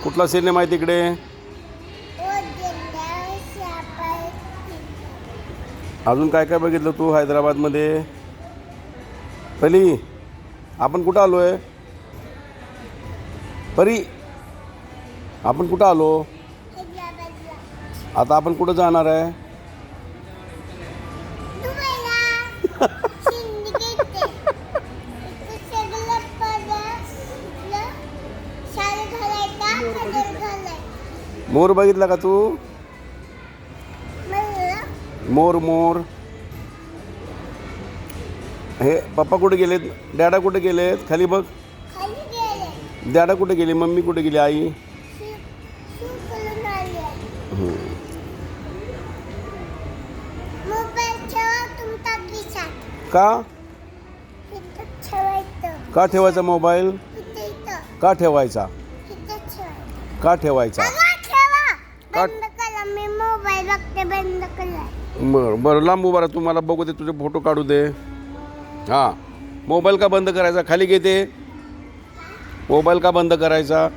कुठला सिनेमा आहे तिकडे? अजून काय काय बघितलं तू हैदराबादमध्ये? परी, आपण कुठं आलो आहे? परी, आपण कुठं आलो? आता आपण कुठं जाणार आहे? मोर बघितला का तू? मोर मोर. हे पप्पा कुठे गेलेत? डॅडा कुठे गेलेत? खाली बघ. डॅडा कुठे गेली? मम्मी कुठे गेली? आई? का का ठेवायचा मोबाईल? का ठेवायचा? का ठेवायचा? बरं लांब उभा राहा, तुम्हाला बघू दे, तुझे फोटो काढू दे. हां, मोबाईल का बंद करायचा? खाली घेते. मोबाईल का बंद करायचा?